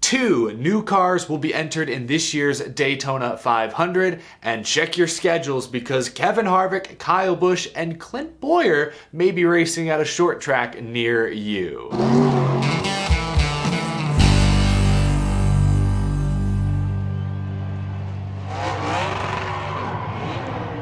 2 new cars will be entered in this year's Daytona 500, and check your schedules because Kevin Harvick, Kyle Busch, and Clint Bowyer may be racing at a short track near you.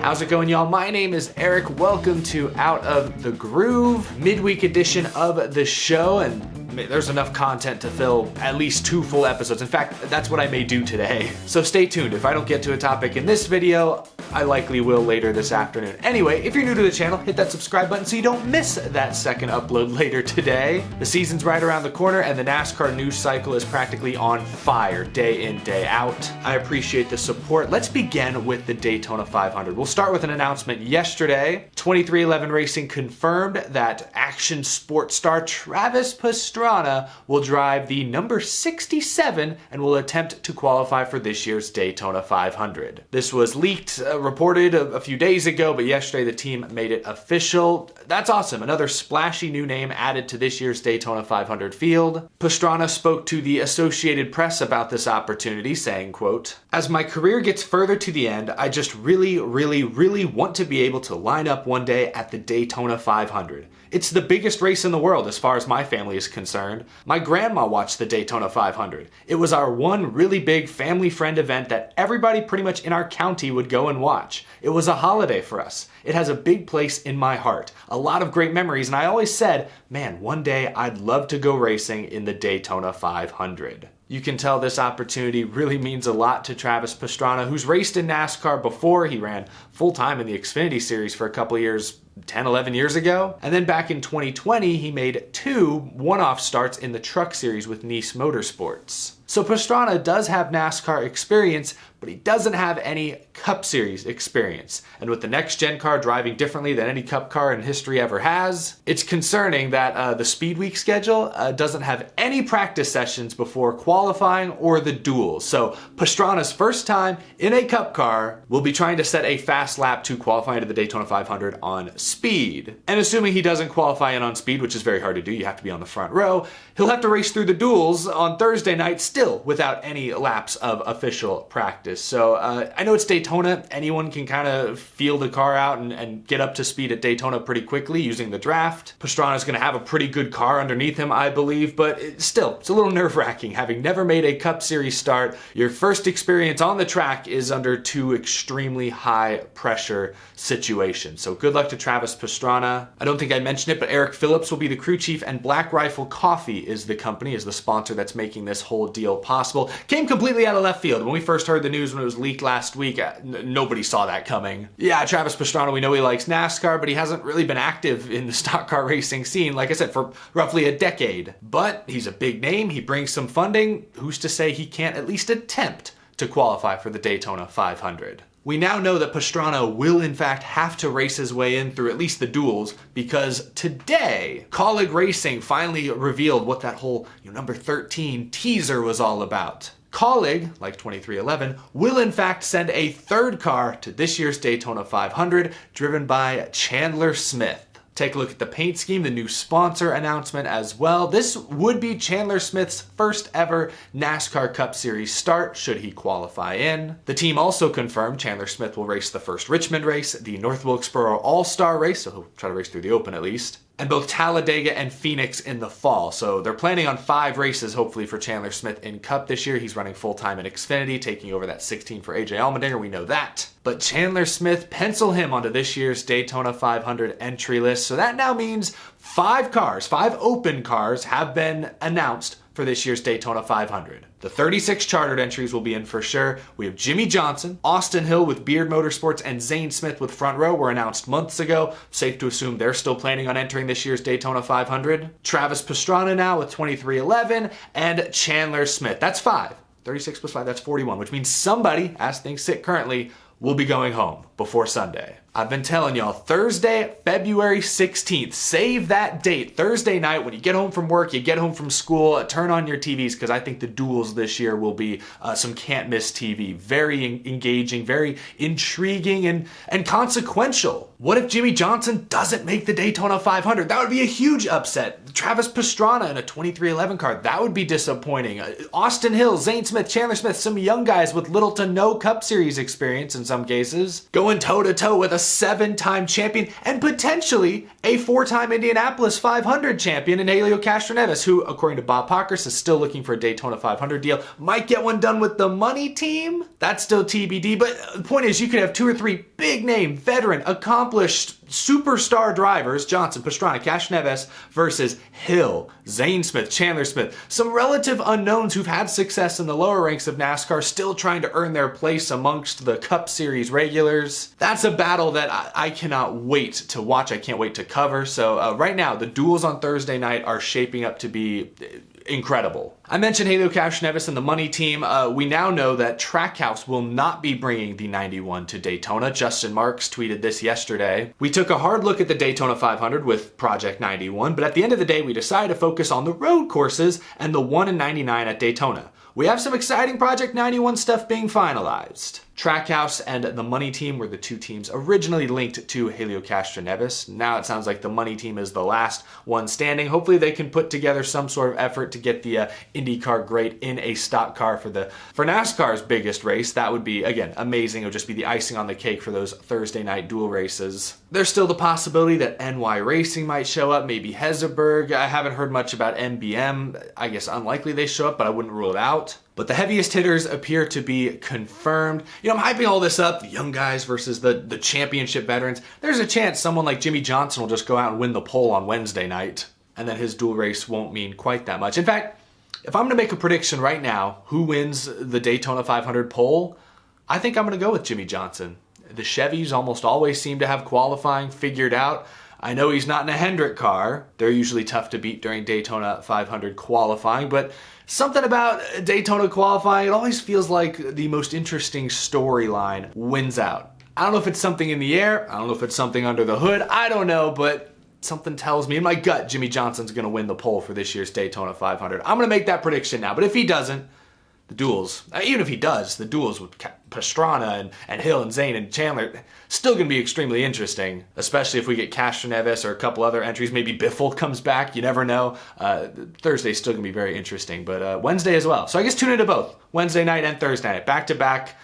How's it going, y'all? My name is Eric. Welcome to Out of the Groove, midweek edition of the show, and there's enough content to fill at least 2 full episodes. In fact, that's what I may do today. So stay tuned. If I don't get to a topic in this video, I likely will later this afternoon. Anyway, if you're new to the channel, hit that subscribe button so you don't miss that second upload later today. The season's right around the corner and the NASCAR news cycle is practically on fire day in, day out. I appreciate the support. Let's begin with the Daytona 500. We'll start with an announcement yesterday. 23XI Racing confirmed that action sports star Travis Pastrana will drive the number 67 and will attempt to qualify for this year's Daytona 500. This was leaked, reported a few days ago, but yesterday the team made it official. That's awesome. Another splashy new name added to this year's Daytona 500 field. Pastrana spoke to the Associated Press about this opportunity, saying, quote, "As my career gets further to the end, I just really want to be able to line up one day at the Daytona 500. It's the biggest race in the world as far as my family is concerned. My grandma watched the Daytona 500. It was our one really big family friend event that everybody pretty much in our county would go and watch. It was a holiday for us. It has a big place in my heart. A lot of great memories, and I always said, man, one day I'd love to go racing in the Daytona 500. You can tell this opportunity really means a lot to Travis Pastrana, who's raced in NASCAR before. He ran full-time in the Xfinity Series for a couple years, 10, 11 years ago. And then back in 2020, he made 2 one-off starts in the Truck Series with Nice Motorsports. So Pastrana does have NASCAR experience, but he doesn't have any Cup Series experience. And with the next-gen car driving differently than any Cup car in history ever has, it's concerning that the Speed Week schedule doesn't have any practice sessions before qualifying or the duels. So Pastrana's first time in a Cup car will be trying to set a fast lap to qualify into the Daytona 500 on speed. And assuming he doesn't qualify in on speed, which is very hard to do, you have to be on the front row, he'll have to race through the duels on Thursday night still without any laps of official practice. So I know it's Daytona. Anyone can kind of feel the car out and get up to speed at Daytona pretty quickly using the draft. Pastrana's going to have a pretty good car underneath him, I believe, but it's a little nerve-wracking. Having never made a Cup Series start, your first experience on the track is under 2 extremely high-pressure situations. So good luck to Travis Pastrana. I don't think I mentioned it, but Eric Phillips will be the crew chief, and Black Rifle Coffee is the company, is the sponsor that's making this whole deal possible. Came completely out of left field. When we first heard the news when it was leaked last week, nobody saw that coming. Yeah, Travis Pastrana, we know he likes NASCAR, but he hasn't really been active in the stock car racing scene, like I said, for roughly a decade. But he's a big name, he brings some funding. Who's to say he can't at least attempt to qualify for the Daytona 500? We now know that Pastrana will in fact have to race his way in through at least the duels, because today, Kaulig Racing finally revealed what that whole number 13 teaser was all about. Kaulig, like 23XI, will in fact send a 3rd car to this year's Daytona 500, driven by Chandler Smith. Take a look at the paint scheme, the new sponsor announcement as well. This would be Chandler Smith's first ever NASCAR Cup Series start, should he qualify in. The team also confirmed Chandler Smith will race the first Richmond race, the North Wilkesboro All-Star race, so he'll try to race through the Open at least, and both Talladega and Phoenix in the fall. So they're planning on 5 races, hopefully, for Chandler Smith in Cup this year. He's running full-time in Xfinity, taking over that 16 for AJ Allmendinger, we know that. But Chandler Smith, pencil him onto this year's Daytona 500 entry list. So that now means 5 cars, 5 open cars have been announced for this year's Daytona 500. The 36 chartered entries will be in for sure. We have Jimmy Johnson, Austin Hill with Beard Motorsports, and Zane Smith with Front Row were announced months ago. Safe to assume they're still planning on entering this year's Daytona 500. Travis Pastrana now with 23XI, and Chandler Smith. That's 5. 36 plus 5, that's 41, which means somebody, as things sit currently, will be going home before Sunday. I've been telling y'all, Thursday, February 16th. Save that date. Thursday night, when you get home from work, you get home from school, turn on your TVs, because I think the duels this year will be some can't-miss TV. Very engaging, very intriguing, and consequential. What if Jimmie Johnson doesn't make the Daytona 500? That would be a huge upset. Travis Pastrana in a 2311 car, that would be disappointing. Austin Hill, Zane Smith, Chandler Smith, some young guys with little to no Cup Series experience in some cases, going toe-to-toe with a 7-time champion and potentially a 4-time Indianapolis 500 champion in Helio Castroneves, who, according to Bob Pockrass, is still looking for a Daytona 500 deal. Might get one done with the money team. That's still TBD, but the point is you could have 2 or 3 big-name, veteran, accomplished superstar drivers, Johnson, Pastrana, Castroneves versus Hill, Zane Smith, Chandler Smith, some relative unknowns who've had success in the lower ranks of NASCAR, still trying to earn their place amongst the Cup Series regulars. That's a battle that I cannot wait to watch. I can't wait to cover. So right now, the duels on Thursday night are shaping up to be incredible. I mentioned Helio Castroneves and the money team. We now know that Trackhouse will not be bringing the 91 to Daytona. Justin Marks tweeted this yesterday. We took a hard look at the Daytona 500 with Project 91, but at the end of the day, we decided to focus on the road courses and the 1 and 99 at Daytona. We have some exciting Project 91 stuff being finalized. Trackhouse and the money team were the 2 teams originally linked to Helio Castroneves. Now it sounds like the money team is the last one standing. Hopefully they can put together some sort of effort to get the IndyCar great in a stock car for NASCAR's biggest race. That would be, again, amazing. It would just be the icing on the cake for those Thursday night duel races. There's still the possibility that NY Racing might show up, maybe Hezeberg. I haven't heard much about MBM. I guess unlikely they show up, but I wouldn't rule it out. But the heaviest hitters appear to be confirmed. You know, I'm hyping all this up, the young guys versus the championship veterans. There's a chance someone like Jimmie Johnson will just go out and win the pole on Wednesday night, and then his dual race won't mean quite that much. In fact, if I'm going to make a prediction right now, who wins the Daytona 500 pole, I think I'm going to go with Jimmie Johnson. The Chevys almost always seem to have qualifying figured out. I know he's not in a Hendrick car. They're usually tough to beat during Daytona 500 qualifying, but something about Daytona qualifying, it always feels like the most interesting storyline wins out. I don't know if it's something in the air. I don't know if it's something under the hood. I don't know, but something tells me in my gut Jimmie Johnson's going to win the pole for this year's Daytona 500. I'm going to make that prediction now, but if he doesn't, the duels, even if he does, the duels with Pastrana and Hill and Zane and Chandler, still going to be extremely interesting, especially if we get Castroneves or a couple other entries. Maybe Biffle comes back, you never know. Thursday's still going to be very interesting, but Wednesday as well. So I guess tune into both, Wednesday night and Thursday night, back to back.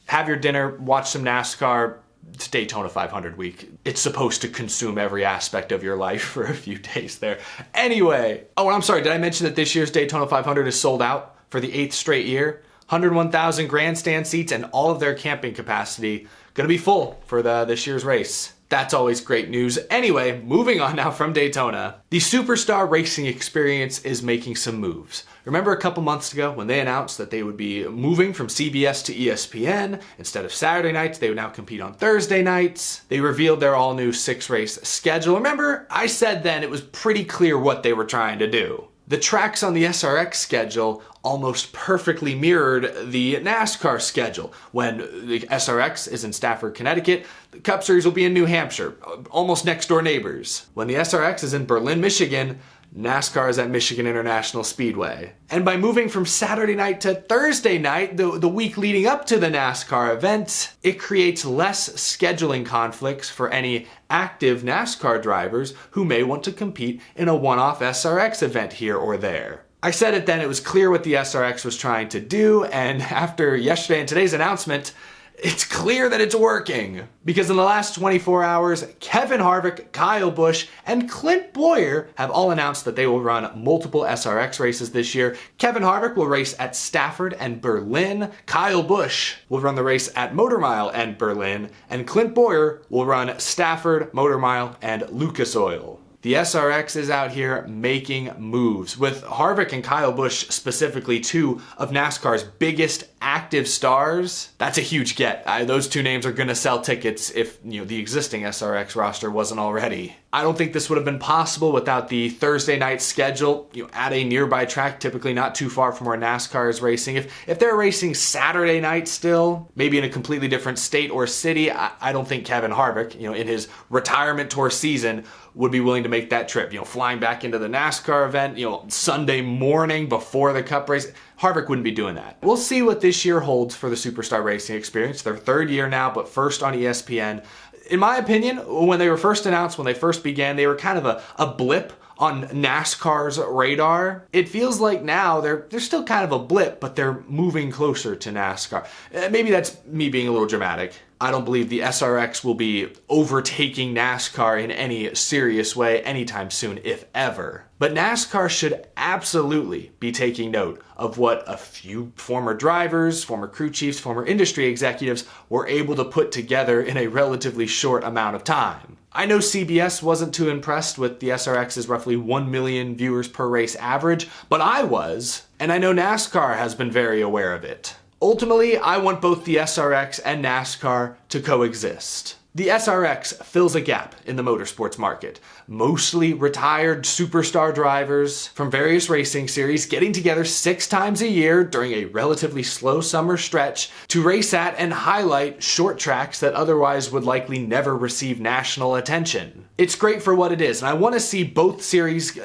Have your dinner, watch some NASCAR. It's Daytona 500 week. It's supposed to consume every aspect of your life for a few days there. Anyway, oh, and I'm sorry, did I mention that this year's Daytona 500 is sold out for the 8th straight year? 101,000 grandstand seats and all of their camping capacity going to be full for this year's race. That's always great news. Anyway, moving on now from Daytona. The Superstar Racing Experience is making some moves. Remember a couple months ago when they announced that they would be moving from CBS to ESPN? Instead of Saturday nights, they would now compete on Thursday nights. They revealed their all-new 6-race schedule. Remember, I said then it was pretty clear what they were trying to do. The tracks on the SRX schedule almost perfectly mirrored the NASCAR schedule. When the SRX is in Stafford, Connecticut, the Cup Series will be in New Hampshire, almost next door neighbors. When the SRX is in Berlin, Michigan, NASCAR is at Michigan International Speedway. And by moving from Saturday night to Thursday night, the week leading up to the NASCAR event, it creates less scheduling conflicts for any active NASCAR drivers who may want to compete in a one-off SRX event here or there. I said it then, it was clear what the SRX was trying to do, and after yesterday and today's announcement, it's clear that it's working. Because in the last 24 hours, Kevin Harvick, Kyle Busch, and Clint Bowyer have all announced that they will run multiple SRX races this year. Kevin Harvick will race at Stafford and Berlin. Kyle Busch will run the race at Motor Mile and Berlin. And Clint Bowyer will run Stafford, Motor Mile, and Lucas Oil. The SRX is out here making moves, with Harvick and Kyle Busch specifically 2 of NASCAR's biggest active stars. That's a huge get. Those 2 names are going to sell tickets if the existing SRX roster wasn't already. I don't think this would have been possible without the Thursday night schedule, at a nearby track, typically not too far from where NASCAR is racing. If they're racing Saturday night still, maybe in a completely different state or city, I don't think Kevin Harvick, in his retirement tour season, would be willing to make that trip. Flying back into the NASCAR event, Sunday morning before the Cup race. Harvick wouldn't be doing that. We'll see what this year holds for the Superstar Racing Experience. Their third year now, but first on ESPN. In my opinion, when they were first announced, when they first began, they were kind of a blip on NASCAR's radar. It feels like now they're still kind of a blip, but they're moving closer to NASCAR. Maybe that's me being a little dramatic. I don't believe the SRX will be overtaking NASCAR in any serious way anytime soon, if ever. But NASCAR should absolutely be taking note of what a few former drivers, former crew chiefs, former industry executives were able to put together in a relatively short amount of time. I know CBS wasn't too impressed with the SRX's roughly 1 million viewers per race average, but I was, and I know NASCAR has been very aware of it. Ultimately, I want both the SRX and NASCAR to coexist. The SRX fills a gap in the motorsports market. Mostly retired superstar drivers from various racing series getting together 6 times a year during a relatively slow summer stretch to race at and highlight short tracks that otherwise would likely never receive national attention. It's great for what it is, and I want to see both series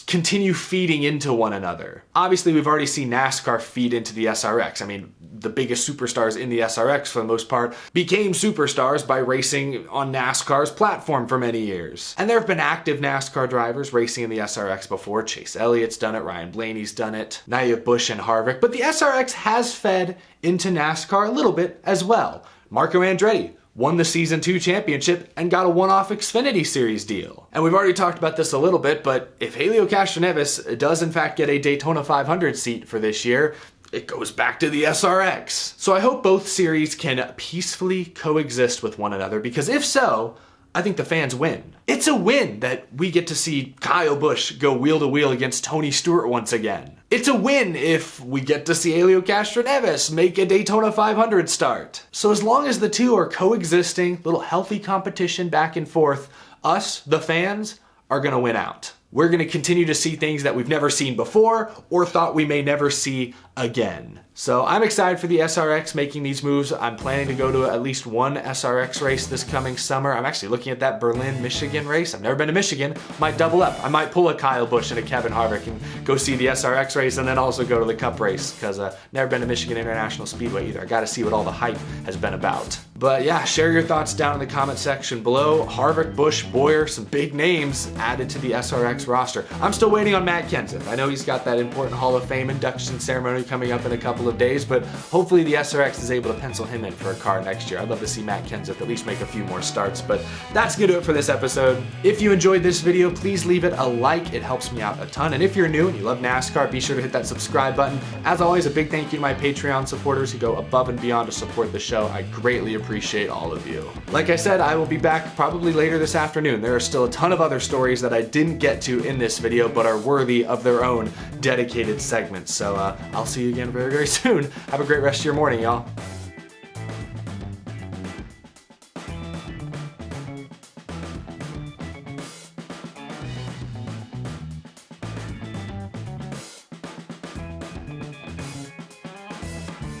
continue feeding into one another. Obviously, we've already seen NASCAR feed into the SRX. I mean, the biggest superstars in the SRX, for the most part, became superstars by racing on NASCAR's platform for many years. And there have been active NASCAR drivers racing in the SRX before. Chase Elliott's done it, Ryan Blaney's done it, now you have Busch and Harvick. But the SRX has fed into NASCAR a little bit as well. Marco Andretti won the Season 2 championship and got a one-off Xfinity Series deal. And we've already talked about this a little bit, but if Helio Castroneves does in fact get a Daytona 500 seat for this year, it goes back to the SRX. So I hope both series can peacefully coexist with one another, because if so, I think the fans win. It's a win that we get to see Kyle Busch go wheel to wheel against Tony Stewart once again. It's a win if we get to see Helio Castroneves make a Daytona 500 start. So as long as the two are coexisting, little healthy competition back and forth, us, the fans, are gonna win out. We're gonna continue to see things that we've never seen before or thought we may never see again. So I'm excited for the SRX making these moves. I'm planning to go to at least one SRX race this coming summer. I'm actually looking at that Berlin, Michigan race. I've never been to Michigan. Might double up. I might pull a Kyle Busch and a Kevin Harvick and go see the SRX race and then also go to the Cup race, because never been to Michigan International Speedway either. I gotta see what all the hype has been about. But yeah, share your thoughts down in the comment section below. Harvick, Busch, Boyer, some big names added to the SRX roster. I'm still waiting on Matt Kenseth. I know he's got that important Hall of Fame induction ceremony coming up in a couple of days, but hopefully the SRX is able to pencil him in for a car next year. I'd love to see Matt Kenseth at least make a few more starts, but that's gonna do it for this episode. If you enjoyed this video, please leave it a like. It helps me out a ton. And if you're new and you love NASCAR, be sure to hit that subscribe button. As always, a big thank you to my Patreon supporters who go above and beyond to support the show. I greatly appreciate all of you. Like I said, I will be back probably later this afternoon. There are still a ton of other stories that I didn't get to in this video, but are worthy of their own dedicated segments. So I'll see you again very, very soon. Have a great rest of your morning, y'all.